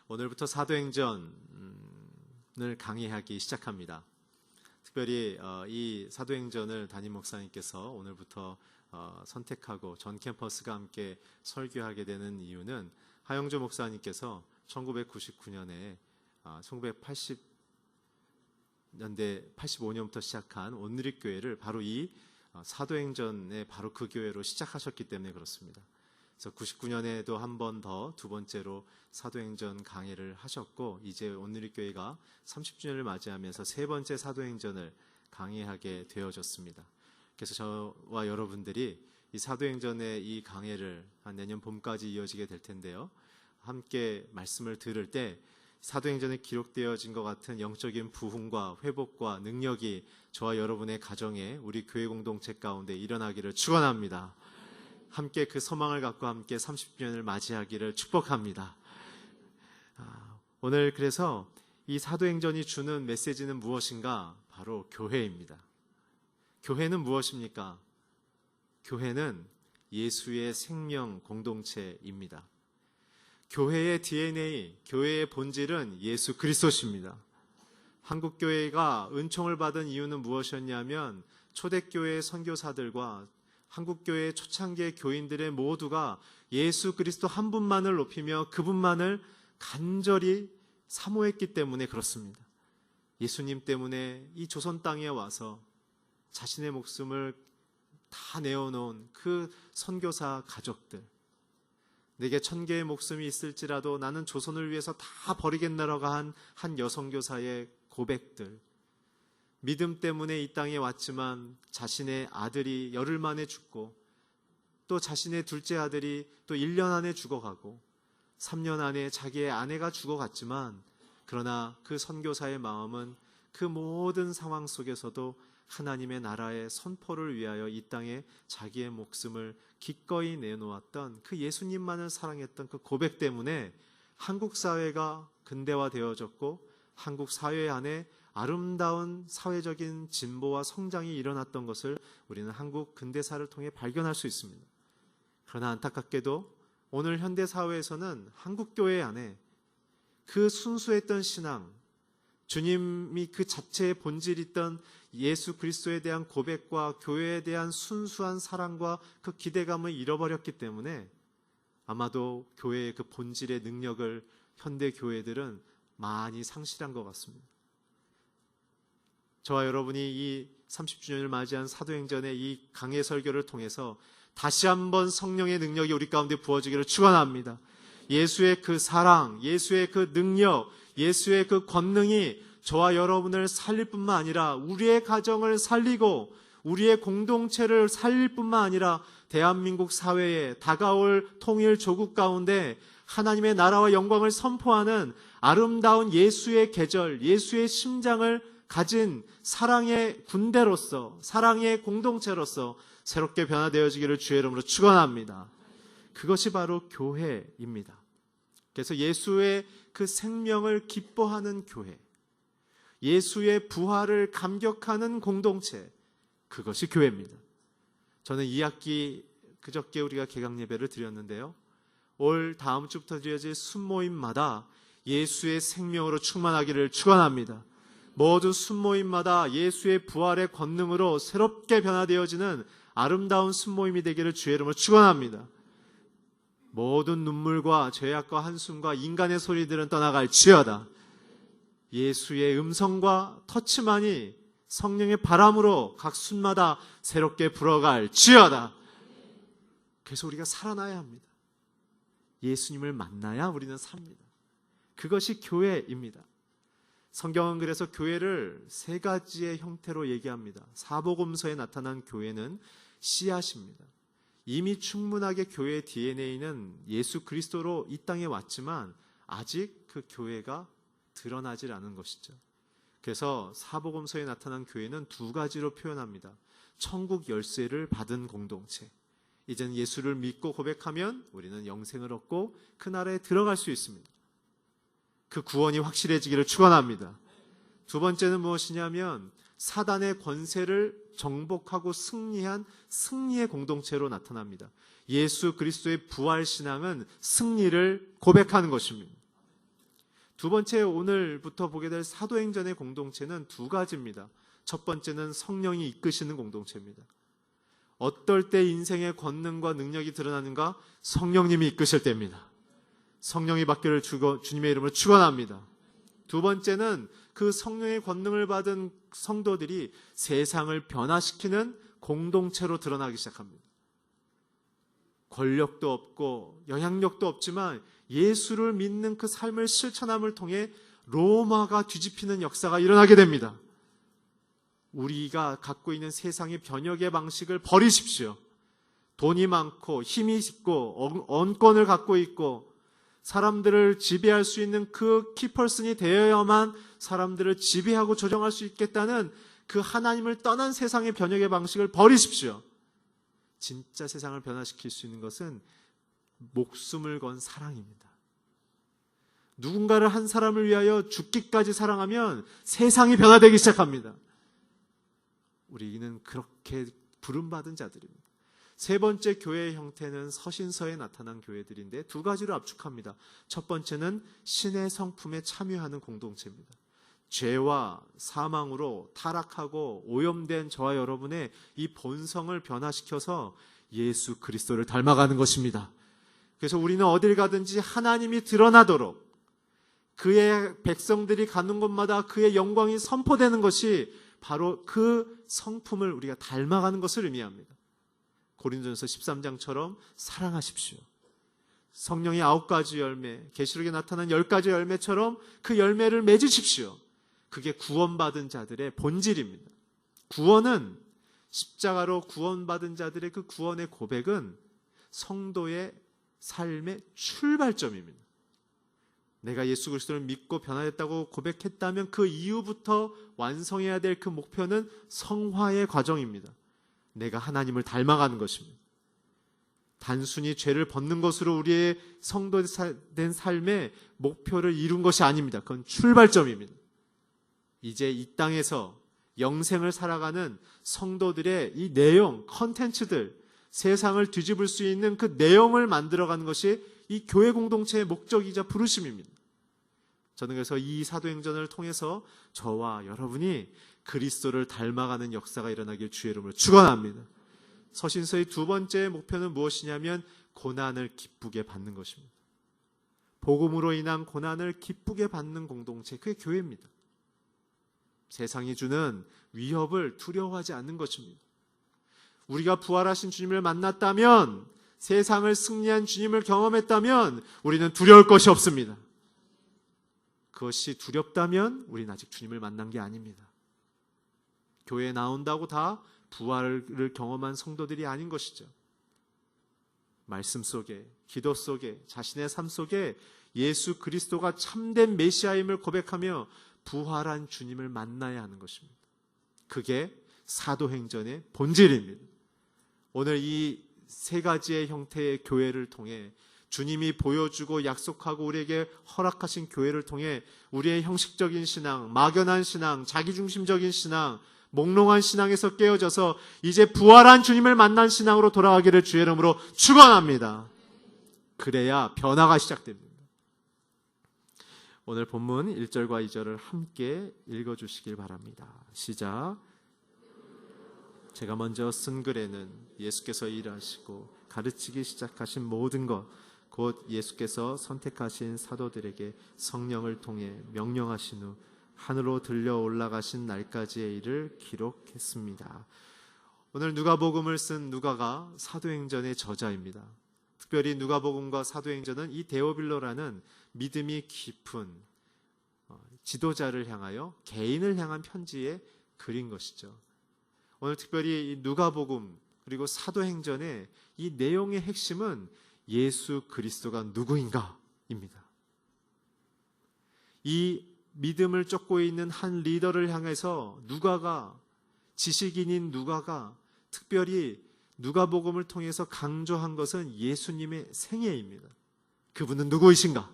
오늘부터 사도행전을 강의하기 시작합니다. 특별히 이 사도행전을 담임 목사님께서 오늘부터 선택하고 전 캠퍼스가 함께 설교하게 되는 이유는 하영조 목사님께서 1999년에 1980년대 85년부터 시작한 온누리교회를 바로 이 사도행전의 바로 그 교회로 시작하셨기 때문에 그렇습니다. 그래서 99년에도 한 번 더 두 번째로 사도행전 강의를 하셨고, 이제 온누리교회가 30주년을 맞이하면서 세 번째 사도행전을 강의하게 되어졌습니다. 그래서 저와 여러분들이 이 사도행전의 이 강의를 한 내년 봄까지 이어지게 될 텐데요, 함께 말씀을 들을 때 사도행전에 기록되어진 것 같은 영적인 부흥과 회복과 능력이 저와 여러분의 가정에, 우리 교회 공동체 가운데 일어나기를 축원합니다. 함께 그 소망을 갖고 함께 30주년을 맞이하기를 축복합니다. 오늘 그래서 이 사도행전이 주는 메시지는 무엇인가? 바로 교회입니다. 교회는 무엇입니까? 교회는 예수의 생명 공동체입니다. 교회의 DNA, 교회의 본질은 예수 그리스도십니다. 한국교회가 은총을 받은 이유는 무엇이었냐면, 초대교회 선교사들과 한국교회 초창기의 교인들의 모두가 예수 그리스도 한 분만을 높이며 그분만을 간절히 사모했기 때문에 그렇습니다. 예수님 때문에 이 조선 땅에 와서 자신의 목숨을 다 내어놓은 그 선교사 가족들, 내게 1000개의 목숨이 있을지라도 나는 조선을 위해서 다 버리겠나라고 한 여선교사의 고백들, 믿음 때문에 이 땅에 왔지만 자신의 아들이 열흘 만에 죽고, 또 자신의 둘째 아들이 또 1년 안에 죽어가고, 3년 안에 자기의 아내가 죽어갔지만, 그러나 그 선교사의 마음은 그 모든 상황 속에서도 하나님의 나라의 선포를 위하여 이 땅에 자기의 목숨을 기꺼이 내놓았던 그 예수님만을 사랑했던 그 고백 때문에 한국 사회가 근대화되어졌고, 한국 사회 안에 아름다운 사회적인 진보와 성장이 일어났던 것을 우리는 한국 근대사를 통해 발견할 수 있습니다. 그러나 안타깝게도 오늘 현대사회에서는 한국교회 안에 그 순수했던 신앙, 주님이 그 자체의 본질이 있던 예수 그리스도에 대한 고백과 교회에 대한 순수한 사랑과 그 기대감을 잃어버렸기 때문에 아마도 교회의 그 본질의 능력을 현대 교회들은 많이 상실한 것 같습니다. 저와 여러분이 이 30주년을 맞이한 사도행전의 이 강해 설교를 통해서 다시 한번 성령의 능력이 우리 가운데 부어지기를 축원합니다. 예수의 그 사랑, 예수의 그 능력, 예수의 그 권능이 저와 여러분을 살릴 뿐만 아니라 우리의 가정을 살리고 우리의 공동체를 살릴 뿐만 아니라 대한민국 사회에 다가올 통일 조국 가운데 하나님의 나라와 영광을 선포하는 아름다운 예수의 계절, 예수의 심장을 가진 사랑의 군대로서, 사랑의 공동체로서 새롭게 변화되어지기를 주의 이름으로 축원합니다. 그것이 바로 교회입니다. 그래서 예수의 그 생명을 기뻐하는 교회, 예수의 부활을 감격하는 공동체, 그것이 교회입니다. 저는 2학기 그저께 우리가 개강 예배를 드렸는데요, 올 다음 주부터 드려질 순모임마다 예수의 생명으로 충만하기를 축원합니다. 모든 순모임마다 예수의 부활의 권능으로 새롭게 변화되어지는 아름다운 순모임이 되기를 주의 이름으로 축원합니다. 모든 눈물과 죄악과 한숨과 인간의 소리들은 떠나갈지어다. 예수의 음성과 터치만이 성령의 바람으로 각 순마다 새롭게 불어갈지어다. 그래서 우리가 살아나야 합니다. 예수님을 만나야 우리는 삽니다. 그것이 교회입니다. 성경은 그래서 교회를 세 가지의 형태로 얘기합니다. 사복음서에 나타난 교회는 씨앗입니다. 이미 충분하게 교회의 DNA는 예수 그리스도로 이 땅에 왔지만 아직 그 교회가 드러나질 않은 것이죠. 그래서 사복음서에 나타난 교회는 두 가지로 표현합니다. 천국 열쇠를 받은 공동체. 이제는 예수를 믿고 고백하면 우리는 영생을 얻고 그 나라에 들어갈 수 있습니다. 그 구원이 확실해지기를 축원합니다. 두 번째는 무엇이냐면 사단의 권세를 정복하고 승리한 승리의 공동체로 나타납니다. 예수 그리스도의 부활 신앙은 승리를 고백하는 것입니다. 두 번째, 오늘부터 보게 될 사도행전의 공동체는 두 가지입니다. 첫 번째는 성령이 이끄시는 공동체입니다. 어떨 때 인생의 권능과 능력이 드러나는가? 성령님이 이끄실 때입니다. 성령이 받기를 주님의 이름으로 축원합니다. 두 번째는 그 성령의 권능을 받은 성도들이 세상을 변화시키는 공동체로 드러나기 시작합니다. 권력도 없고 영향력도 없지만 예수를 믿는 그 삶을 실천함을 통해 로마가 뒤집히는 역사가 일어나게 됩니다. 우리가 갖고 있는 세상의 변혁의 방식을 버리십시오. 돈이 많고 힘이 있고 언권을 갖고 있고 사람들을 지배할 수 있는 그 키퍼슨이 되어야만 사람들을 지배하고 조정할 수 있겠다는 그 하나님을 떠난 세상의 변혁의 방식을 버리십시오. 진짜 세상을 변화시킬 수 있는 것은 목숨을 건 사랑입니다. 누군가를 한 사람을 위하여 죽기까지 사랑하면 세상이 변화되기 시작합니다. 우리는 그렇게 부름받은 자들입니다. 세 번째 교회의 형태는 서신서에 나타난 교회들인데 두 가지로 압축합니다. 첫 번째는 신의 성품에 참여하는 공동체입니다. 죄와 사망으로 타락하고 오염된 저와 여러분의 이 본성을 변화시켜서 예수 그리스도를 닮아가는 것입니다. 그래서 우리는 어딜 가든지 하나님이 드러나도록 그의 백성들이 가는 곳마다 그의 영광이 선포되는 것이 바로 그 성품을 우리가 닮아가는 것을 의미합니다. 고린도전서 13장처럼 사랑하십시오. 성령의 9가지 열매, 계시록에 나타난 10가지 열매처럼 그 열매를 맺으십시오. 그게 구원받은 자들의 본질입니다. 구원은 십자가로 구원받은 자들의 그 구원의 고백은 성도의 삶의 출발점입니다. 내가 예수 그리스도를 믿고 변화됐다고 고백했다면 그 이후부터 완성해야 될 그 목표는 성화의 과정입니다. 내가 하나님을 닮아가는 것입니다. 단순히 죄를 벗는 것으로 우리의 성도된 삶의 목표를 이룬 것이 아닙니다. 그건 출발점입니다. 이제 이 땅에서 영생을 살아가는 성도들의 이 내용, 컨텐츠들, 세상을 뒤집을 수 있는 그 내용을 만들어가는 것이 이 교회 공동체의 목적이자 부르심입니다. 저는 그래서 이 사도행전을 통해서 저와 여러분이 그리스도를 닮아가는 역사가 일어나길 주의 이름으로 축원합니다. 서신서의 두 번째 목표는 무엇이냐면 고난을 기쁘게 받는 것입니다. 복음으로 인한 고난을 기쁘게 받는 공동체, 그게 교회입니다. 세상이 주는 위협을 두려워하지 않는 것입니다. 우리가 부활하신 주님을 만났다면, 세상을 승리한 주님을 경험했다면 우리는 두려울 것이 없습니다. 그것이 두렵다면 우리는 아직 주님을 만난 게 아닙니다. 교회에 나온다고 다 부활을 경험한 성도들이 아닌 것이죠. 말씀 속에, 기도 속에, 자신의 삶 속에 예수 그리스도가 참된 메시아임을 고백하며 부활한 주님을 만나야 하는 것입니다. 그게 사도행전의 본질입니다. 오늘 이 세 가지의 형태의 교회를 통해 주님이 보여주고 약속하고 우리에게 허락하신 교회를 통해 우리의 형식적인 신앙, 막연한 신앙, 자기중심적인 신앙, 몽롱한 신앙에서 깨어져서 이제 부활한 주님을 만난 신앙으로 돌아가기를 주의 이름으로 축원합니다. 그래야 변화가 시작됩니다. 오늘 본문 1절과 2절을 함께 읽어주시길 바랍니다. 시작. 제가 먼저 쓴 글에는 예수께서 일하시고 가르치기 시작하신 모든 것, 곧 예수께서 선택하신 사도들에게 성령을 통해 명령하신 후 하늘로 들려 올라가신 날까지의 일을 기록했습니다. 오늘 누가복음을 쓴 누가가 사도행전의 저자입니다. 특별히 누가복음과 사도행전은 이 데오빌로라는 믿음이 깊은 지도자를 향하여 개인을 향한 편지에 그린 것이죠. 오늘 특별히 이 누가복음 그리고 사도행전의 이 내용의 핵심은 예수 그리스도가 누구인가입니다. 이 믿음을 쫓고 있는 한 리더를 향해서 누가가, 지식인인 누가가 특별히 누가복음을 통해서 강조한 것은 예수님의 생애입니다. 그분은 누구이신가?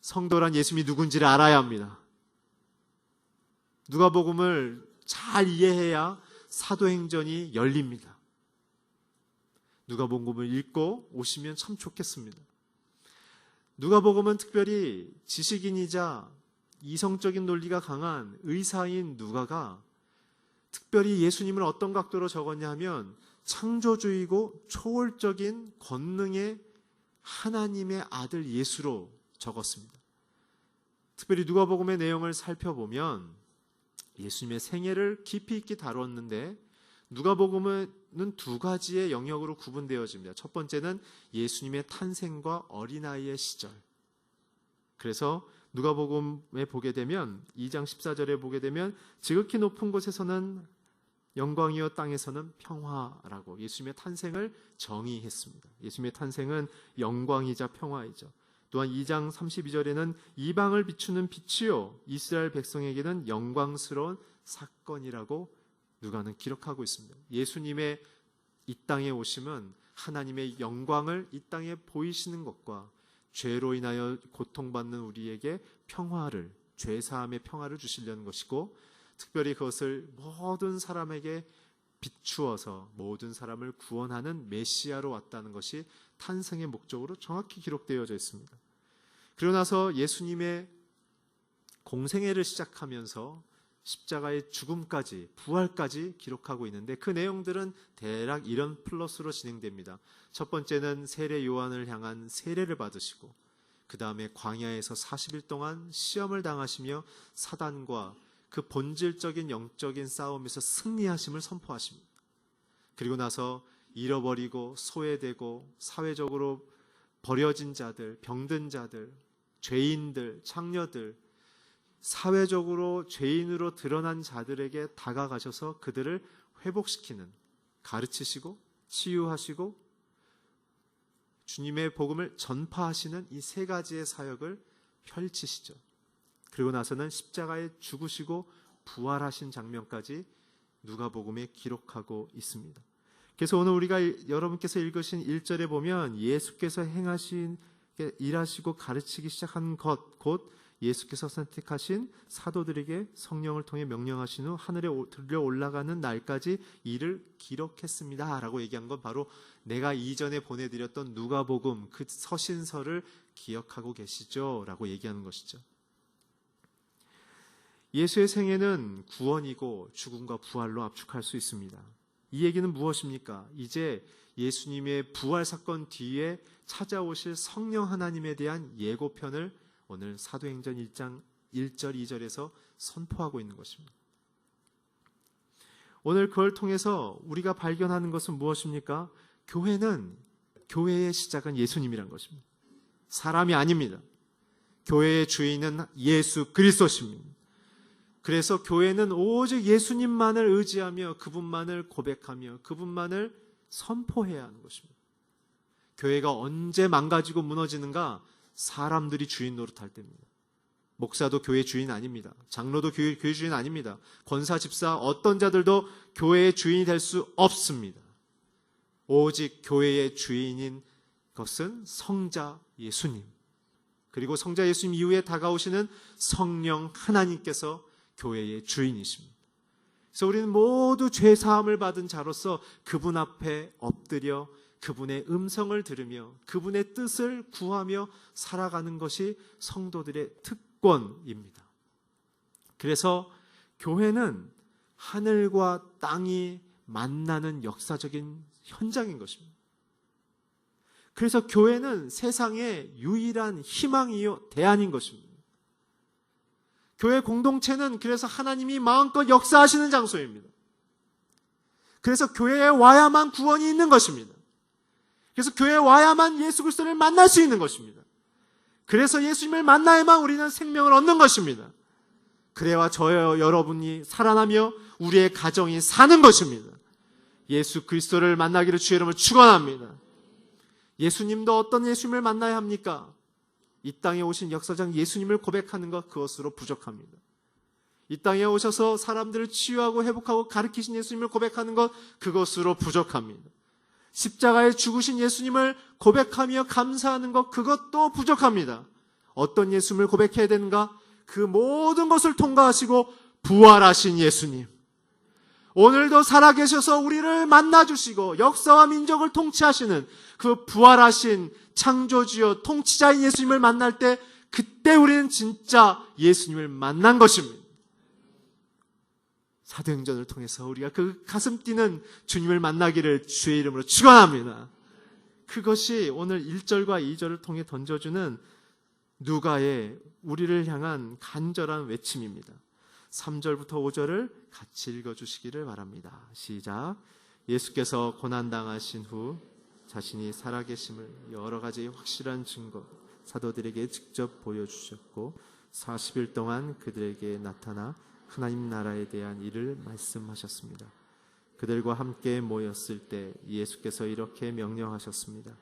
성도란 예수님이 누군지를 알아야 합니다. 누가복음을 잘 이해해야 사도행전이 열립니다. 누가복음을 읽고 오시면 참 좋겠습니다. 누가복음은 특별히 지식인이자 이성적인 논리가 강한 의사인 누가가 특별히 예수님을 어떤 각도로 적었냐 하면 창조주이고 초월적인 권능의 하나님의 아들 예수로 적었습니다. 특별히 누가복음의 내용을 살펴보면 예수님의 생애를 깊이 있게 다뤘는데 누가복음은 두 가지의 영역으로 구분되어집니다. 첫 번째는 예수님의 탄생과 어린아이의 시절. 그래서 누가복음에 보게 되면 2장 14절에 보게 되면 지극히 높은 곳에서는 영광이요 땅에서는 평화라고 예수님의 탄생을 정의했습니다. 예수님의 탄생은 영광이자 평화이죠. 또한 2장 32절에는 이방을 비추는 빛이요 이스라엘 백성에게는 영광스러운 사건이라고 누가는 기록하고 있습니다. 예수님의 이 땅에 오심은 하나님의 영광을 이 땅에 보이시는 것과 죄로 인하여 고통받는 우리에게 평화를, 죄사함의 평화를 주시려는 것이고 특별히 그것을 모든 사람에게 비추어서 모든 사람을 구원하는 메시아로 왔다는 것이 탄생의 목적으로 정확히 기록되어져 있습니다. 그러고 나서 예수님의 공생애를 시작하면서 십자가의 죽음까지, 부활까지 기록하고 있는데 그 내용들은 대략 이런 플러스로 진행됩니다. 첫 번째는 세례 요한을 향한 세례를 받으시고 그 다음에 광야에서 40일 동안 시험을 당하시며 사단과 그 본질적인 영적인 싸움에서 승리하심을 선포하십니다. 그리고 나서 잃어버리고 소외되고 사회적으로 버려진 자들, 병든 자들, 죄인들, 창녀들, 사회적으로 죄인으로 드러난 자들에게 다가가셔서 그들을 회복시키는, 가르치시고 치유하시고 주님의 복음을 전파하시는 이 세 가지의 사역을 펼치시죠. 그리고 나서는 십자가에 죽으시고 부활하신 장면까지 누가복음에 기록하고 있습니다. 그래서 오늘 우리가 여러분께서 읽으신 1절에 보면 예수께서 행하신, 일하시고 가르치기 시작한 것, 곧 예수께서 선택하신 사도들에게 성령을 통해 명령하신 후 하늘에 들려 올라가는 날까지 이를 기록했습니다 라고 얘기한 건 바로 내가 이전에 보내드렸던 누가복음 그 서신서를 기억하고 계시죠 라고 얘기하는 것이죠. 예수의 생애는 구원이고 죽음과 부활로 압축할 수 있습니다. 이 얘기는 무엇입니까? 이제 예수님의 부활 사건 뒤에 찾아오실 성령 하나님에 대한 예고편을 오늘 사도행전 1장 1절 2절에서 선포하고 있는 것입니다. 오늘 그걸 통해서 우리가 발견하는 것은 무엇입니까? 교회의 시작은 예수님이란 것입니다. 사람이 아닙니다. 교회의 주인은 예수 그리스도십니다. 그래서 교회는 오직 예수님만을 의지하며 그분만을 고백하며 그분만을 선포해야 하는 것입니다. 교회가 언제 망가지고 무너지는가? 사람들이 주인 노릇할 때입니다. 목사도 교회 주인 아닙니다. 장로도 교회 주인 아닙니다. 권사, 집사, 어떤 자들도 교회의 주인이 될 수 없습니다. 오직 교회의 주인인 것은 성자 예수님, 그리고 성자 예수님 이후에 다가오시는 성령 하나님께서 교회의 주인이십니다. 그래서 우리는 모두 죄 사함을 받은 자로서 그분 앞에 엎드려 그분의 음성을 들으며 그분의 뜻을 구하며 살아가는 것이 성도들의 특권입니다. 그래서 교회는 하늘과 땅이 만나는 역사적인 현장인 것입니다. 그래서 교회는 세상의 유일한 희망이요 대안인 것입니다. 교회 공동체는 그래서 하나님이 마음껏 역사하시는 장소입니다. 그래서 교회에 와야만 구원이 있는 것입니다. 그래서 교회에 와야만 예수 그리스도를 만날 수 있는 것입니다. 그래서 예수님을 만나야만 우리는 생명을 얻는 것입니다. 그래야 저와 여러분이 살아나며 우리의 가정이 사는 것입니다. 예수 그리스도를 만나기를 주의 이름으로 축원합니다. 예수님도 어떤 예수님을 만나야 합니까? 이 땅에 오신 역사장 예수님을 고백하는 것, 그것으로 부족합니다. 이 땅에 오셔서 사람들을 치유하고 회복하고 가르치신 예수님을 고백하는 것, 그것으로 부족합니다. 십자가에 죽으신 예수님을 고백하며 감사하는 것, 그것도 부족합니다. 어떤 예수님을 고백해야 되는가? 그 모든 것을 통과하시고 부활하신 예수님, 오늘도 살아계셔서 우리를 만나주시고 역사와 민족을 통치하시는 그 부활하신 창조주여 통치자인 예수님을 만날 때 그때 우리는 진짜 예수님을 만난 것입니다. 사도행전을 통해서 우리가 그 가슴 뛰는 주님을 만나기를 주의 이름으로 축원합니다. 그것이 오늘 1절과 2절을 통해 던져주는 누가의 우리를 향한 간절한 외침입니다. 3절부터 5절을 같이 읽어주시기를 바랍니다. 시작. 예수께서 고난당하신 후 자신이 살아계심을 여러 가지 확실한 증거 사도들에게 직접 보여주셨고 40일 동안 그들에게 나타나 하나님 나라에 대한 일을 말씀하셨습니다. 그들과 함께 모였을 때 예수께서 이렇게 명령하셨습니다.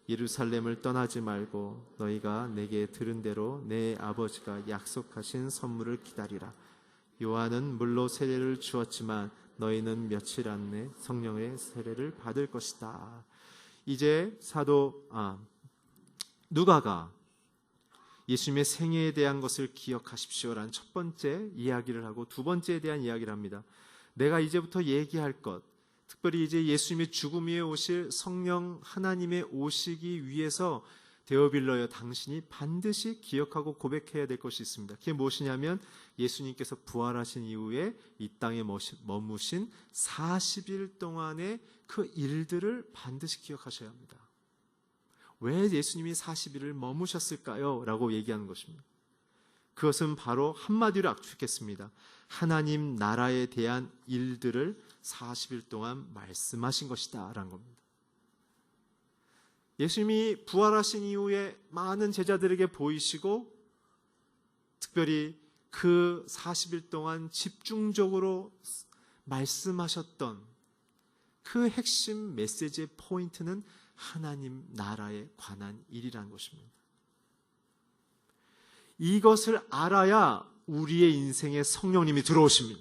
예루살렘을 떠나지 말고 너희가 내게 들은 대로 내 아버지가 약속하신 선물을 기다리라. 요한은 물로 세례를 주었지만 너희는 며칠 안에 성령의 세례를 받을 것이다. 이제 누가가 예수님의 생애에 대한 것을 기억하십시오라는 첫 번째 이야기를 하고 두 번째에 대한 이야기를 합니다. 내가 이제부터 얘기할 것, 특별히 이제 예수님의 죽음 위에 오실 성령 하나님의 오시기 위해서 데오빌러여 당신이 반드시 기억하고 고백해야 될 것이 있습니다. 그게 무엇이냐면 예수님께서 부활하신 이후에 이 땅에 머무신 40일 동안의 그 일들을 반드시 기억하셔야 합니다. 왜 예수님이 40일을 머무셨을까요? 라고 얘기하는 것입니다. 그것은 바로 한마디로 압축했습니다. 하나님 나라에 대한 일들을 40일 동안 말씀하신 것이다 라는 겁니다. 예수님이 부활하신 이후에 많은 제자들에게 보이시고 특별히 그 40일 동안 집중적으로 말씀하셨던 그 핵심 메시지의 포인트는 하나님 나라에 관한 일이라는 것입니다. 이것을 알아야 우리의 인생에 성령님이 들어오십니다.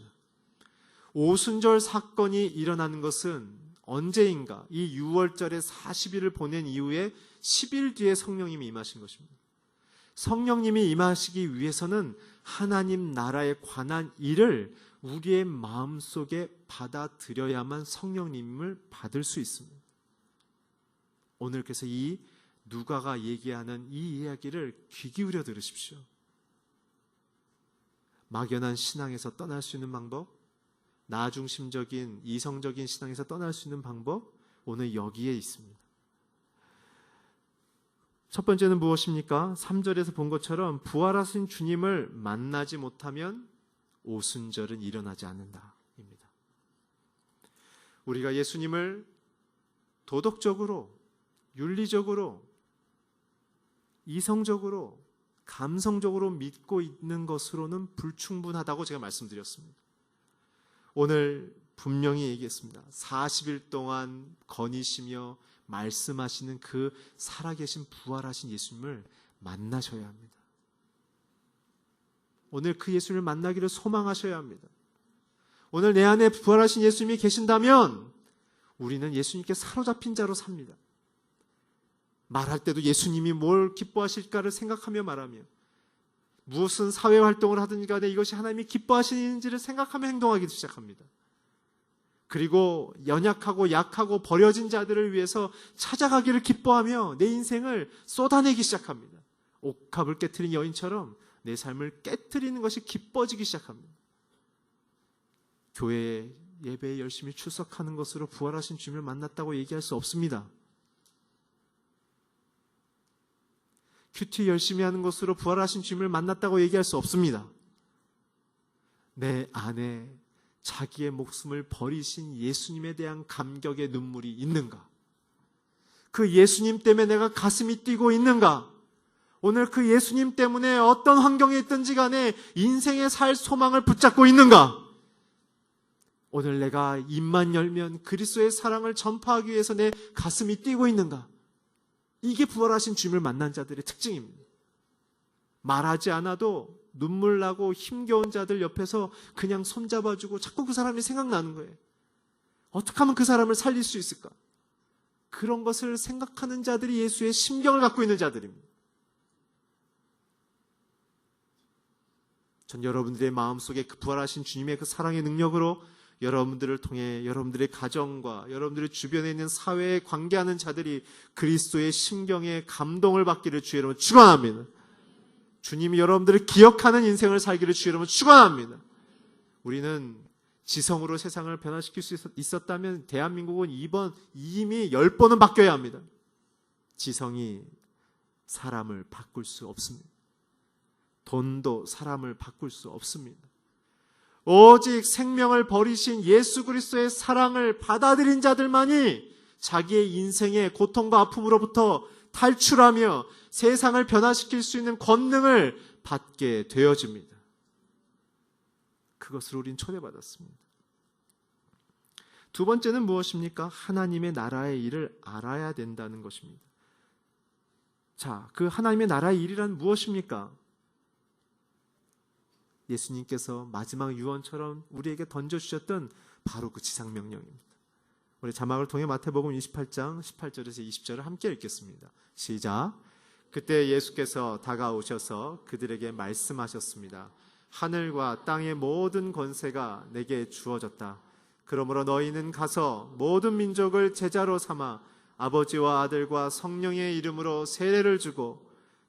오순절 사건이 일어나는 것은 언제인가? 이 6월절에 40일을 보낸 이후에 10일 뒤에 성령님이 임하신 것입니다. 성령님이 임하시기 위해서는 하나님 나라에 관한 일을 우리의 마음속에 받아들여야만 성령님을 받을 수 있습니다. 오늘 그래서 이 누가가 얘기하는 이 이야기를 귀 기울여 들으십시오. 막연한 신앙에서 떠날 수 있는 방법, 나중심적인 이성적인 신앙에서 떠날 수 있는 방법, 오늘 여기에 있습니다. 첫 번째는 무엇입니까? 3절에서 본 것처럼 부활하신 주님을 만나지 못하면 오순절은 일어나지 않는다입니다. 우리가 예수님을 도덕적으로, 윤리적으로, 이성적으로, 감성적으로 믿고 있는 것으로는 불충분하다고 제가 말씀드렸습니다. 오늘 분명히 얘기했습니다. 40일 동안 거니시며 말씀하시는 그 살아계신 부활하신 예수님을 만나셔야 합니다. 오늘 그 예수님을 만나기를 소망하셔야 합니다. 오늘 내 안에 부활하신 예수님이 계신다면 우리는 예수님께 사로잡힌 자로 삽니다. 말할 때도 예수님이 뭘 기뻐하실까를 생각하며 말하며 무슨 사회활동을 하든 간에 이것이 하나님이 기뻐하시는지를 생각하며 행동하기 시작합니다. 그리고 연약하고 약하고 버려진 자들을 위해서 찾아가기를 기뻐하며 내 인생을 쏟아내기 시작합니다. 옥합을 깨트린 여인처럼 내 삶을 깨트리는 것이 기뻐지기 시작합니다. 교회에 예배에 열심히 출석하는 것으로 부활하신 주님을 만났다고 얘기할 수 없습니다. 큐티 열심히 하는 것으로 부활하신 주님을 만났다고 얘기할 수 없습니다. 내 안에 자기의 목숨을 버리신 예수님에 대한 감격의 눈물이 있는가? 그 예수님 때문에 내가 가슴이 뛰고 있는가? 오늘 그 예수님 때문에 어떤 환경에 있든지 간에 인생의 살 소망을 붙잡고 있는가? 오늘 내가 입만 열면 그리스도의 사랑을 전파하기 위해서 내 가슴이 뛰고 있는가? 이게 부활하신 주님을 만난 자들의 특징입니다. 말하지 않아도 눈물 나고 힘겨운 자들 옆에서 그냥 손잡아주고 자꾸 그 사람이 생각나는 거예요. 어떻게 하면 그 사람을 살릴 수 있을까? 그런 것을 생각하는 자들이 예수의 심경을 갖고 있는 자들입니다. 전 여러분들의 마음속에 그 부활하신 주님의 그 사랑의 능력으로 여러분들을 통해 여러분들의 가정과 여러분들의 주변에 있는 사회에 관계하는 자들이 그리스도의 심경에 감동을 받기를 주의 이름으로 축원합니다. 주님이 여러분들을 기억하는 인생을 살기를 주의 이름으로 축원합니다. 우리는 지성으로 세상을 변화시킬 수 있었다면 대한민국은 이미 10번은 바뀌어야 합니다. 지성이 사람을 바꿀 수 없습니다. 돈도 사람을 바꿀 수 없습니다. 오직 생명을 버리신 예수 그리스도의 사랑을 받아들인 자들만이 자기의 인생의 고통과 아픔으로부터 탈출하며 세상을 변화시킬 수 있는 권능을 받게 되어집니다. 그것을 우린 초대받았습니다. 두 번째는 무엇입니까? 하나님의 나라의 일을 알아야 된다는 것입니다. 자, 그 하나님의 나라의 일이란 무엇입니까? 예수님께서 마지막 유언처럼 우리에게 던져주셨던 바로 그 지상명령입니다. 우리 자막을 통해 마태복음 28장 18절에서 20절을 함께 읽겠습니다. 시작. 그때 예수께서 다가오셔서 그들에게 말씀하셨습니다. 하늘과 땅의 모든 권세가 내게 주어졌다. 그러므로 너희는 가서 모든 민족을 제자로 삼아 아버지와 아들과 성령의 이름으로 세례를 주고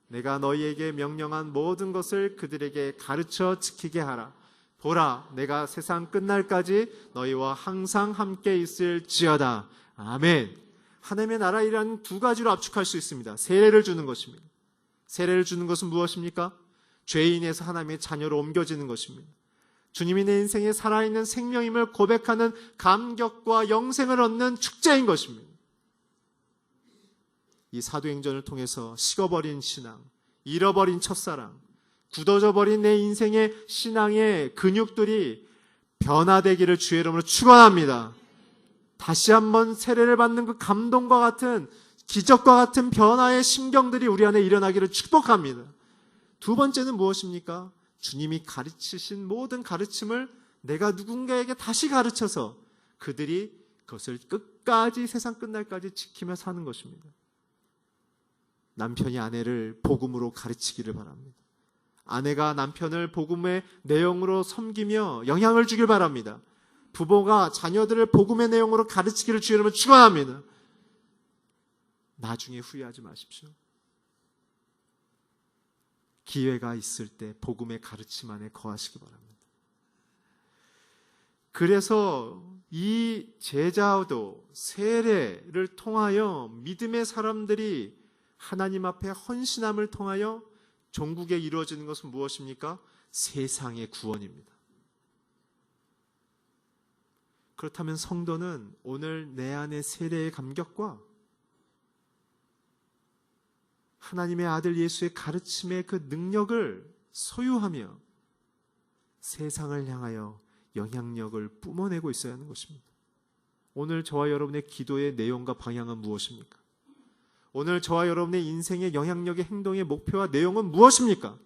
내가 너희에게 명령한 모든 것을 그들에게 가르쳐 지키게 하라. 보라, 내가 세상 끝날까지 너희와 항상 함께 있을지어다. 아멘. 하나님의 나라이란 두 가지로 압축할 수 있습니다. 세례를 주는 것입니다. 세례를 주는 것은 무엇입니까? 죄인에서 하나님의 자녀로 옮겨지는 것입니다. 주님이 내 인생에 살아있는 생명임을 고백하는 감격과 영생을 얻는 축제인 것입니다. 이 사도행전을 통해서 식어버린 신앙, 잃어버린 첫사랑, 굳어져버린 내 인생의 신앙의 근육들이 변화되기를 주의 이름으로 축원합니다. 다시 한번 세례를 받는 그 감동과 같은 기적과 같은 변화의 심경들이 우리 안에 일어나기를 축복합니다. 두 번째는 무엇입니까? 주님이 가르치신 모든 가르침을 내가 누군가에게 다시 가르쳐서 그들이 그것을 끝까지 세상 끝날까지 지키며 사는 것입니다. 남편이 아내를 복음으로 가르치기를 바랍니다. 아내가 남편을 복음의 내용으로 섬기며 영향을 주길 바랍니다. 부모가 자녀들을 복음의 내용으로 가르치기를 주의 이름으로 축원합니다. 나중에 후회하지 마십시오. 기회가 있을 때 복음의 가르침 안에 거하시기 바랍니다. 그래서 이 제자도 세례를 통하여 믿음의 사람들이 하나님 앞에 헌신함을 통하여 종국에 이루어지는 것은 무엇입니까? 세상의 구원입니다. 그렇다면 성도는 오늘 내 안의 세례의 감격과 하나님의 아들 예수의 가르침의 그 능력을 소유하며 세상을 향하여 영향력을 뿜어내고 있어야 하는 것입니다. 오늘 저와 여러분의 기도의 내용과 방향은 무엇입니까? 오늘 저와 여러분의 인생의 영향력의 행동의 목표와 내용은 무엇입니까?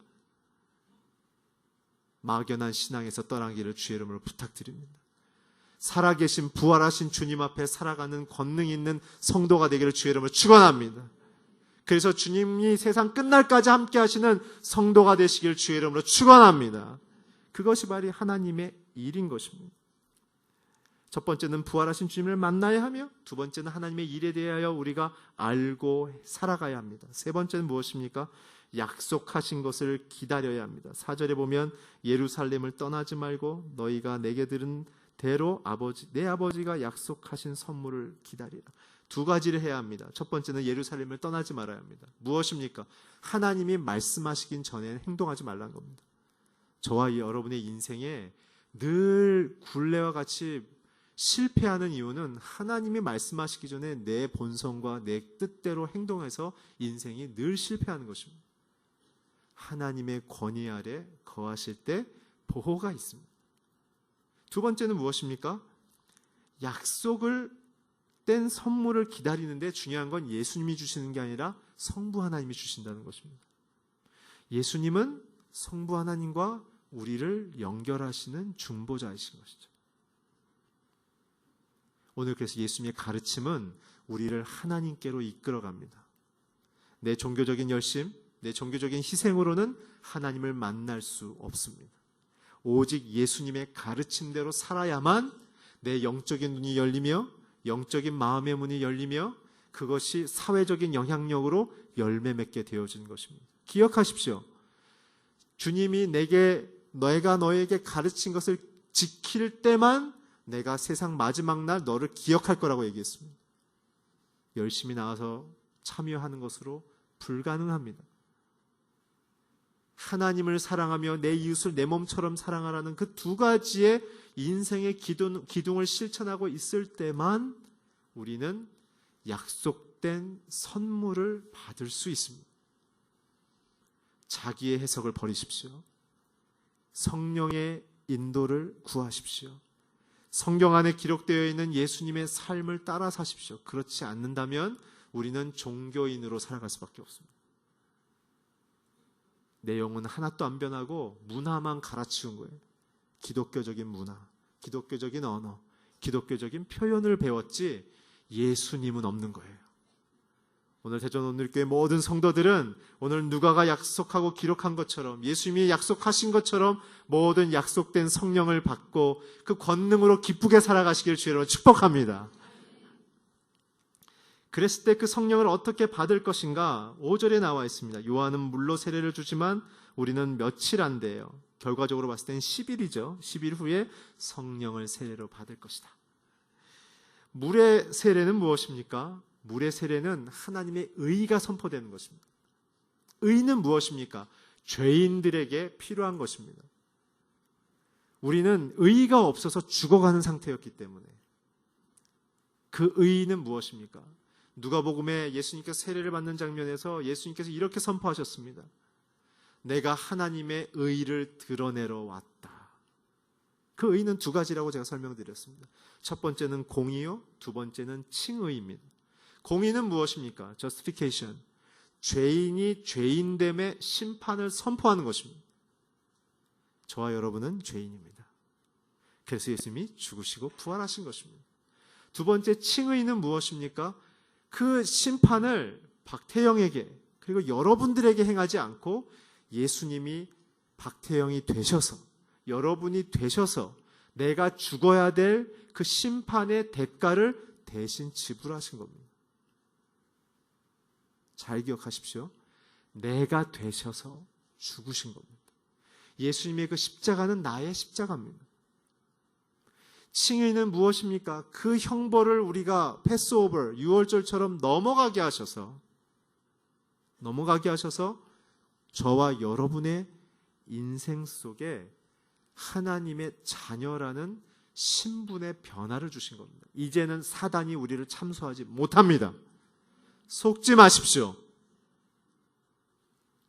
막연한 신앙에서 떠나기를 주의 이름으로 부탁드립니다. 살아계신 부활하신 주님 앞에 살아가는 권능 있는 성도가 되기를 주의 이름으로 축원합니다. 그래서 주님이 세상 끝날까지 함께 하시는 성도가 되시길 주의 이름으로 축원합니다. 그것이 바로 하나님의 일인 것입니다. 첫 번째는 부활하신 주님을 만나야 하며 두 번째는 하나님의 일에 대하여 우리가 알고 살아가야 합니다. 세 번째는 무엇입니까? 약속하신 것을 기다려야 합니다. 4절에 보면 예루살렘을 떠나지 말고 너희가 내게 들은 대로 내 아버지가 약속하신 선물을 기다리라. 두 가지를 해야 합니다. 첫 번째는 예루살렘을 떠나지 말아야 합니다. 무엇입니까? 하나님이 말씀하시긴 전에는 행동하지 말라는 겁니다. 저와 여러분의 인생에 늘 굴레와 같이 실패하는 이유는 하나님이 말씀하시기 전에 내 본성과 내 뜻대로 행동해서 인생이 늘 실패하는 것입니다. 하나님의 권위 아래 거하실 때 보호가 있습니다. 두 번째는 무엇입니까? 약속을 된 선물을 기다리는데 중요한 건 예수님이 주시는 게 아니라 성부 하나님이 주신다는 것입니다. 예수님은 성부 하나님과 우리를 연결하시는 중보자이신 것이죠. 오늘 그래서 예수님의 가르침은 우리를 하나님께로 이끌어갑니다. 내 종교적인 열심, 내 종교적인 희생으로는 하나님을 만날 수 없습니다. 오직 예수님의 가르침대로 살아야만 내 영적인 눈이 열리며 영적인 마음의 문이 열리며 그것이 사회적인 영향력으로 열매 맺게 되어진 것입니다. 기억하십시오. 주님이 내가 너에게 가르친 것을 지킬 때만 내가 세상 마지막 날 너를 기억할 거라고 얘기했습니다. 열심히 나가서 참여하는 것으로 불가능합니다. 하나님을 사랑하며 내 이웃을 내 몸처럼 사랑하라는 그 두 가지의 인생의 기둥을 실천하고 있을 때만 우리는 약속된 선물을 받을 수 있습니다. 자기의 해석을 버리십시오. 성령의 인도를 구하십시오. 성경 안에 기록되어 있는 예수님의 삶을 따라 사십시오. 그렇지 않는다면 우리는 종교인으로 살아갈 수밖에 없습니다. 내용은 하나도 안 변하고 문화만 갈아치운 거예요. 기독교적인 문화, 기독교적인 언어, 기독교적인 표현을 배웠지 예수님은 없는 거예요. 오늘 대전오늘교회 모든 성도들은 오늘 누가가 약속하고 기록한 것처럼 예수님이 약속하신 것처럼 모든 약속된 성령을 받고 그 권능으로 기쁘게 살아가시길 주의 이름으로 축복합니다. 그랬을 때 그 성령을 어떻게 받을 것인가? 5절에 나와 있습니다. 요한은 물로 세례를 주지만 우리는 며칠 안 돼요. 결과적으로 봤을 때는 10일이죠. 10일 후에 성령을 세례로 받을 것이다. 물의 세례는 무엇입니까? 물의 세례는 하나님의 의가 선포되는 것입니다. 의는 무엇입니까? 죄인들에게 필요한 것입니다. 우리는 의가 없어서 죽어가는 상태였기 때문에 그 의는 무엇입니까? 누가복음에 예수님께서 세례를 받는 장면에서 예수님께서 이렇게 선포하셨습니다. 내가 하나님의 의를 드러내러 왔다. 그 의는 두 가지라고 제가 설명드렸습니다. 첫 번째는 공의요, 두 번째는 칭의입니다. 공의는 무엇입니까? justification. 죄인이 죄인됨의 심판을 선포하는 것입니다. 저와 여러분은 죄인입니다. 그래서 예수님이 죽으시고 부활하신 것입니다. 두 번째 칭의는 무엇입니까? 그 심판을 박태영에게 그리고 여러분들에게 행하지 않고 예수님이 박태영이 되셔서 여러분이 되셔서 내가 죽어야 될 그 심판의 대가를 대신 지불하신 겁니다. 잘 기억하십시오. 내가 되셔서 죽으신 겁니다. 예수님의 그 십자가는 나의 십자가입니다. 칭의는 무엇입니까? 그 형벌을 우리가 패스오버, 유월절처럼 넘어가게 하셔서 저와 여러분의 인생 속에 하나님의 자녀라는 신분의 변화를 주신 겁니다. 이제는 사단이 우리를 참소하지 못합니다. 속지 마십시오.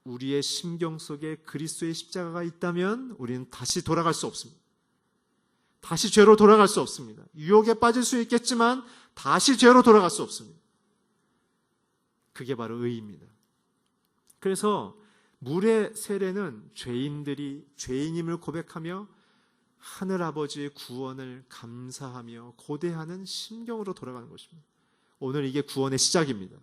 우리의 심경 속에 그리스도의 십자가가 있다면 우리는 다시 돌아갈 수 없습니다. 다시 죄로 돌아갈 수 없습니다. 유혹에 빠질 수 있겠지만 다시 죄로 돌아갈 수 없습니다. 그게 바로 의입니다. 그래서 물의 세례는 죄인들이 죄인임을 고백하며 하늘아버지의 구원을 감사하며 고대하는 심경으로 돌아가는 것입니다. 오늘 이게 구원의 시작입니다.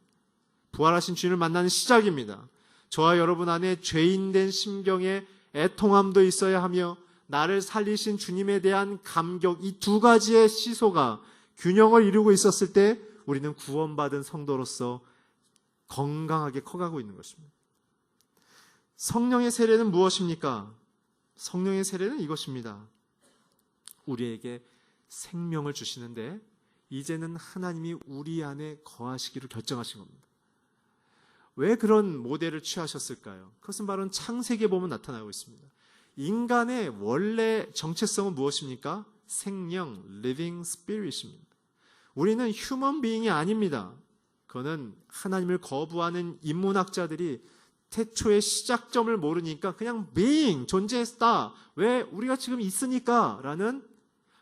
부활하신 주님을 만나는 시작입니다. 저와 여러분 안에 죄인된 심경에 애통함도 있어야 하며 나를 살리신 주님에 대한 감격, 이 두 가지의 시소가 균형을 이루고 있었을 때 우리는 구원받은 성도로서 건강하게 커가고 있는 것입니다. 성령의 세례는 무엇입니까? 성령의 세례는 이것입니다. 우리에게 생명을 주시는데 이제는 하나님이 우리 안에 거하시기를 결정하신 겁니다. 왜 그런 모델을 취하셨을까요? 그것은 바로 창세기에 보면 나타나고 있습니다. 인간의 원래 정체성은 무엇입니까? 생명, living spirit입니다. 우리는 human being이 아닙니다. 그거는 하나님을 거부하는 인문학자들이 태초의 시작점을 모르니까 그냥 being, 존재했다. 왜? 우리가 지금 있으니까 라는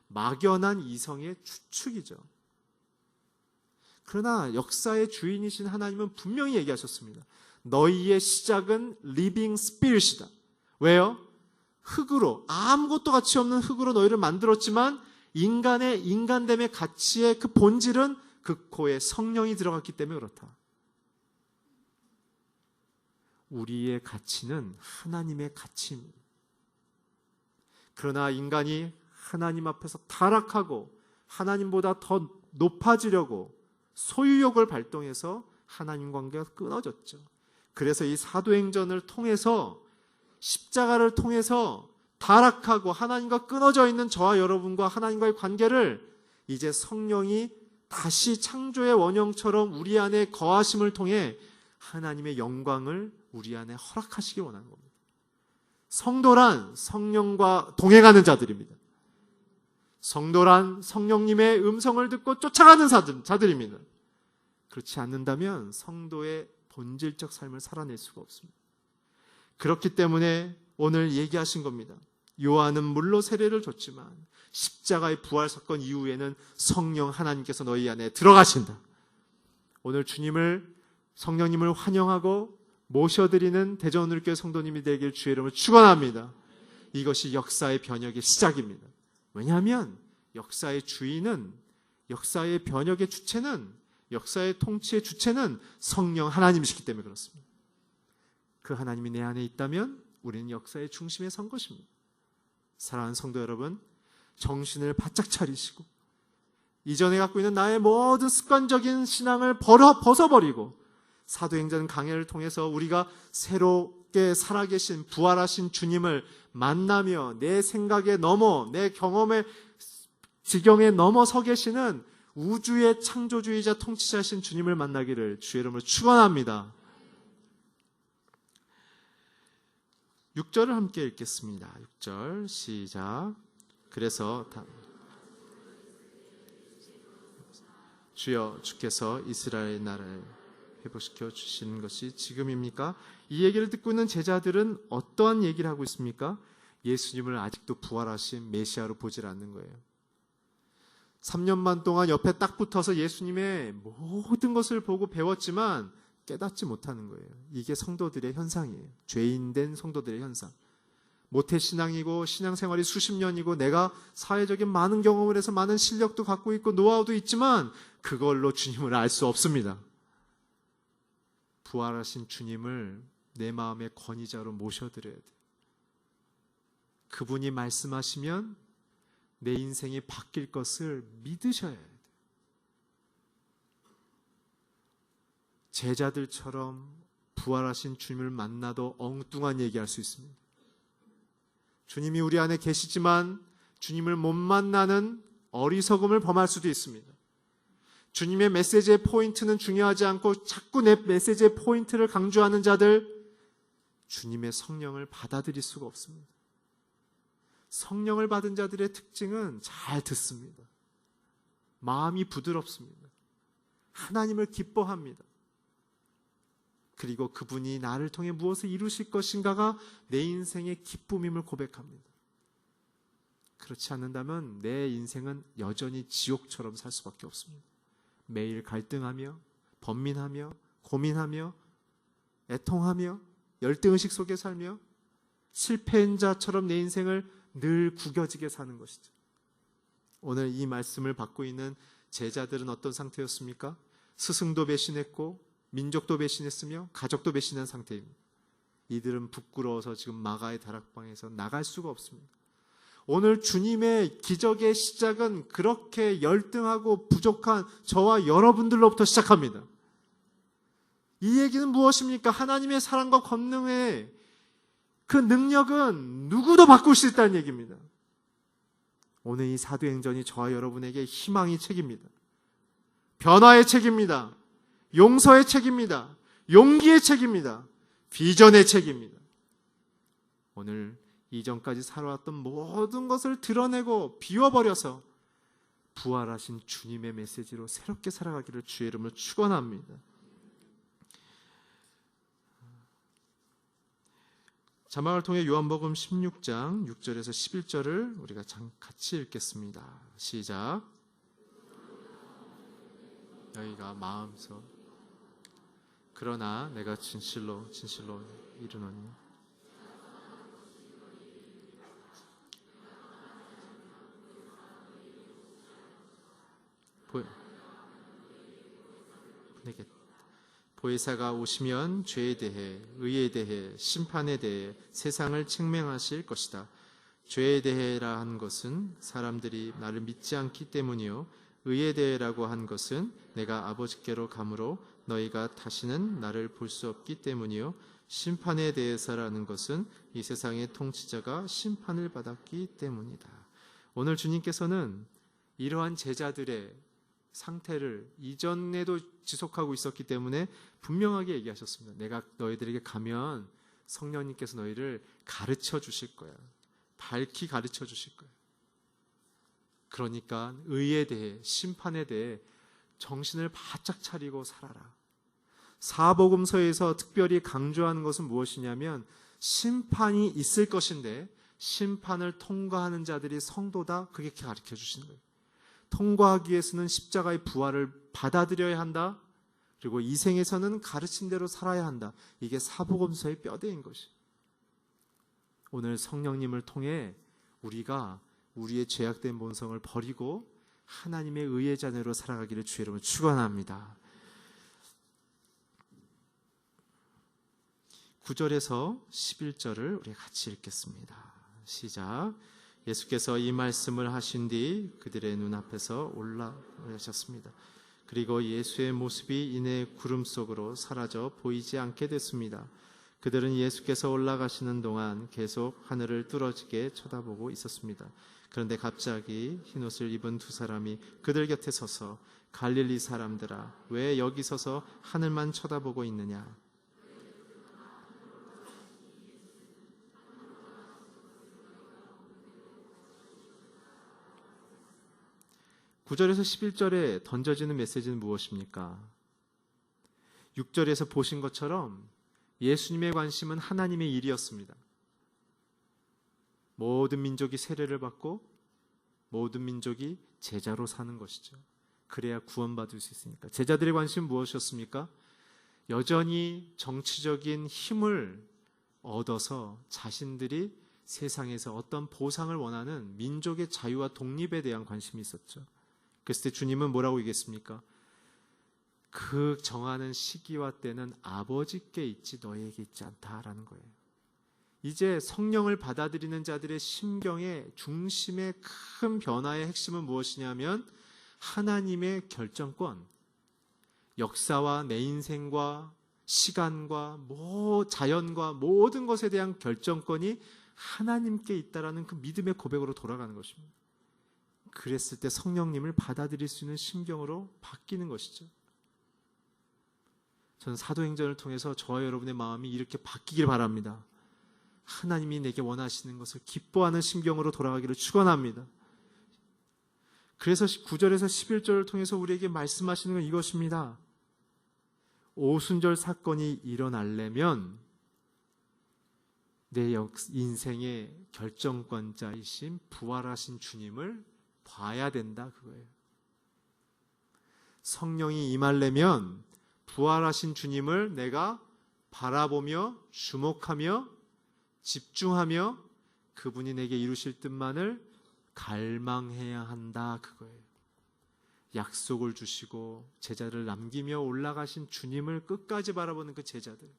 막연한 이성의 추측이죠. 그러나 역사의 주인이신 하나님은 분명히 얘기하셨습니다. 너희의 시작은 living spirit이다. 왜요? 흙으로, 아무것도 가치 없는 흙으로 너희를 만들었지만 인간의 인간됨의 가치의 그 본질은 그 코에 성령이 들어갔기 때문에 그렇다. 우리의 가치는 하나님의 가치입니다. 그러나 인간이 하나님 앞에서 타락하고 하나님보다 더 높아지려고 소유욕을 발동해서 하나님 관계가 끊어졌죠. 그래서 이 사도행전을 통해서, 십자가를 통해서 타락하고 하나님과 끊어져 있는 저와 여러분과 하나님과의 관계를 이제 성령이 다시 창조의 원형처럼 우리 안에 거하심을 통해 하나님의 영광을 우리 안에 허락하시기 원하는 겁니다. 성도란 성령과 동행하는 자들입니다. 성도란 성령님의 음성을 듣고 쫓아가는 자들입니다. 그렇지 않는다면 성도의 본질적 삶을 살아낼 수가 없습니다. 그렇기 때문에 오늘 얘기하신 겁니다. 요한은 물로 세례를 줬지만 십자가의 부활 사건 이후에는 성령 하나님께서 너희 안에 들어가신다. 오늘 성령님을 환영하고 모셔드리는 대전우리교회 성도님이 되길 주의 이름으로 축원합니다. 이것이 역사의 변혁의 시작입니다. 왜냐하면 역사의 주인은, 역사의 변혁의 주체는, 역사의 통치의 주체는 성령 하나님이시기 때문에 그렇습니다. 그 하나님이 내 안에 있다면 우리는 역사의 중심에 선 것입니다. 사랑하는 성도 여러분, 정신을 바짝 차리시고 이전에 갖고 있는 나의 모든 습관적인 신앙을 벗어버리고 사도행전 강해를 통해서 우리가 새롭게 살아계신 부활하신 주님을 만나며 내 생각에 넘어, 내 경험의 지경에 넘어서 계시는 우주의 창조주의자 통치자신 주님을 만나기를 주의 이름으로 축원합니다. 6절을 함께 읽겠습니다. 6절 시작. 그래서 주여 주께서 이스라엘 나라를 회복시켜 주시는 것이 지금입니까? 이 얘기를 듣고 있는 제자들은 어떠한 얘기를 하고 있습니까? 예수님을 아직도 부활하신 메시아로 보질 않는 거예요. 3년만 동안 옆에 딱 붙어서 예수님의 모든 것을 보고 배웠지만 깨닫지 못하는 거예요. 이게 성도들의 현상이에요. 죄인된 성도들의 현상. 모태신앙이고 신앙생활이 수십 년이고 내가 사회적인 많은 경험을 해서 많은 실력도 갖고 있고 노하우도 있지만 그걸로 주님을 알 수 없습니다. 부활하신 주님을 내 마음의 권위자로 모셔드려야 돼요. 그분이 말씀하시면 내 인생이 바뀔 것을 믿으셔야 돼요. 제자들처럼 부활하신 주님을 만나도 엉뚱한 얘기할 수 있습니다. 주님이 우리 안에 계시지만 주님을 못 만나는 어리석음을 범할 수도 있습니다. 주님의 메시지의 포인트는 중요하지 않고 자꾸 내 메시지의 포인트를 강조하는 자들, 주님의 성령을 받아들일 수가 없습니다. 성령을 받은 자들의 특징은 잘 듣습니다. 마음이 부드럽습니다. 하나님을 기뻐합니다. 그리고 그분이 나를 통해 무엇을 이루실 것인가가 내 인생의 기쁨임을 고백합니다. 그렇지 않는다면 내 인생은 여전히 지옥처럼 살 수밖에 없습니다. 매일 갈등하며 번민하며 고민하며 애통하며 열등의식 속에 살며 실패한 자처럼 내 인생을 늘 구겨지게 사는 것이죠. 오늘 이 말씀을 받고 있는 제자들은 어떤 상태였습니까? 스승도 배신했고 민족도 배신했으며 가족도 배신한 상태입니다. 이들은 부끄러워서 지금 마가의 다락방에서 나갈 수가 없습니다. 오늘 주님의 기적의 시작은 그렇게 열등하고 부족한 저와 여러분들로부터 시작합니다. 이 얘기는 무엇입니까? 하나님의 사랑과 권능의 그 능력은 누구도 바꿀 수 있다는 얘기입니다. 오늘 이 사도행전이 저와 여러분에게 희망의 책입니다. 변화의 책입니다. 용서의 책입니다. 용기의 책입니다. 비전의 책입니다. 오늘 이전까지 살아왔던 모든 것을 드러내고 비워버려서 부활하신 주님의 메시지로 새롭게 살아가기를 주의 이름으로 축원합니다. 자막을 통해 요한복음 16장 6절에서 11절을 우리가 같이 읽겠습니다. 시작. 너희가 마음서 그러나 내가 진실로 이르노니 보혜사가 오시면 죄에 대해 의에 대해 심판에 대해 세상을 책명하실 것이다. 죄에 대해라 한 것은 사람들이 나를 믿지 않기 때문이요 의에 대해라고 한 것은 내가 아버지께로 가므로 너희가 다시는 나를 볼 수 없기 때문이요 심판에 대해서라는 것은 이 세상의 통치자가 심판을 받았기 때문이다. 오늘 주님께서는 이러한 제자들의 상태를 이전에도 지속하고 있었기 때문에 분명하게 얘기하셨습니다. 내가 너희들에게 가면 성령님께서 너희를 가르쳐 주실 거야. 밝히 가르쳐 주실 거야. 그러니까 의에 대해, 심판에 대해 정신을 바짝 차리고 살아라. 사복음서에서 특별히 강조하는 것은 무엇이냐면 심판이 있을 것인데 심판을 통과하는 자들이 성도다. 그게 가르쳐 주시는 거예요. 통과하기 위해서는 십자가의 부활을 받아들여야 한다. 그리고 이 생에서는 가르친 대로 살아야 한다. 이게 사복음서의 뼈대인 것이에요. 오늘 성령님을 통해 우리가 우리의 죄악된 본성을 버리고 하나님의 의의 자녀로 살아가기를 주의 이름으로 축원합니다. 9절에서 11절을 우리 같이 읽겠습니다. 시작. 예수께서 이 말씀을 하신 뒤 그들의 눈앞에서 올라가셨습니다. 그리고 예수의 모습이 이내 구름 속으로 사라져 보이지 않게 됐습니다. 그들은 예수께서 올라가시는 동안 계속 하늘을 뚫어지게 쳐다보고 있었습니다. 그런데 갑자기 흰옷을 입은 두 사람이 그들 곁에 서서 갈릴리 사람들아 왜 여기 서서 하늘만 쳐다보고 있느냐. 9절에서 11절에 던져지는 메시지는 무엇입니까? 6절에서 보신 것처럼 예수님의 관심은 하나님의 일이었습니다. 모든 민족이 세례를 받고 모든 민족이 제자로 사는 것이죠. 그래야 구원받을 수 있으니까. 제자들의 관심은 무엇이었습니까? 여전히 정치적인 힘을 얻어서 자신들이 세상에서 어떤 보상을 원하는 민족의 자유와 독립에 대한 관심이 있었죠. 그랬을 때 주님은 뭐라고 얘기했습니까? 그 정하는 시기와 때는 아버지께 있지 너희에게 있지 않다라는 거예요. 이제 성령을 받아들이는 자들의 심경의 중심의 큰 변화의 핵심은 무엇이냐면 하나님의 결정권, 역사와 내 인생과 시간과 자연과 모든 것에 대한 결정권이 하나님께 있다라는 그 믿음의 고백으로 돌아가는 것입니다. 그랬을 때 성령님을 받아들일 수 있는 심경으로 바뀌는 것이죠. 저는 사도행전을 통해서 저와 여러분의 마음이 이렇게 바뀌길 바랍니다. 하나님이 내게 원하시는 것을 기뻐하는 심경으로 돌아가기를 축원합니다. 그래서 9절에서 11절을 통해서 우리에게 말씀하시는 건 이것입니다. 오순절 사건이 일어나려면 내 인생의 결정권자이신 부활하신 주님을 봐야 된다 그거예요. 성령이 임하려면 부활하신 주님을 내가 바라보며 주목하며 집중하며 그분이 내게 이루실 뜻만을 갈망해야 한다 그거예요. 약속을 주시고 제자를 남기며 올라가신 주님을 끝까지 바라보는 그 제자들,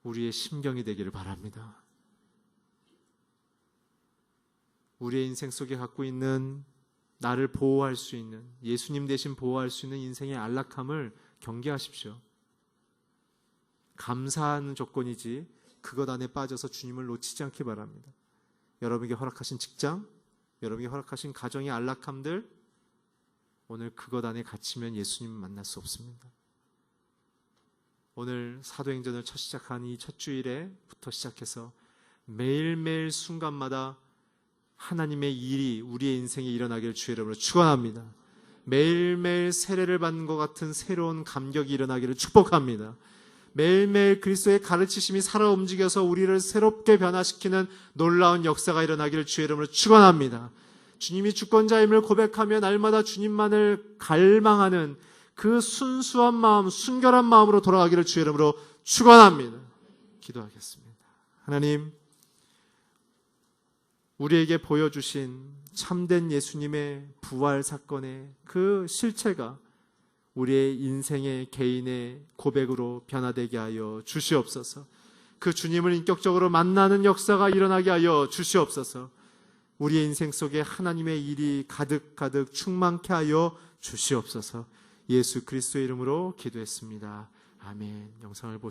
우리의 심경이 되기를 바랍니다. 우리의 인생 속에 갖고 있는 나를 보호할 수 있는, 예수님 대신 보호할 수 있는 인생의 안락함을 경계하십시오. 감사하는 조건이지 그것 안에 빠져서 주님을 놓치지 않기 바랍니다. 여러분에게 허락하신 직장, 여러분에게 허락하신 가정의 안락함들, 오늘 그것 안에 갇히면 예수님을 만날 수 없습니다. 오늘 사도행전을 첫 시작한 이 첫 주일에부터 시작해서 매일매일 순간마다 하나님의 일이 우리의 인생에 일어나기를 주의 이름으로 축원합니다. 매일매일 세례를 받는 것 같은 새로운 감격이 일어나기를 축복합니다. 매일매일 그리스도의 가르치심이 살아 움직여서 우리를 새롭게 변화시키는 놀라운 역사가 일어나기를 주의 이름으로 축원합니다. 주님이 주권자임을 고백하며 날마다 주님만을 갈망하는 그 순수한 마음, 순결한 마음으로 돌아가기를 주의 이름으로 축원합니다. 기도하겠습니다. 하나님, 우리에게 보여주신 참된 예수님의 부활 사건의 그 실체가 우리의 인생의 개인의 고백으로 변화되게 하여 주시옵소서. 그 주님을 인격적으로 만나는 역사가 일어나게 하여 주시옵소서. 우리의 인생 속에 하나님의 일이 가득 충만케 하여 주시옵소서. 예수 그리스도의 이름으로 기도했습니다. 아멘. 영상을 보시고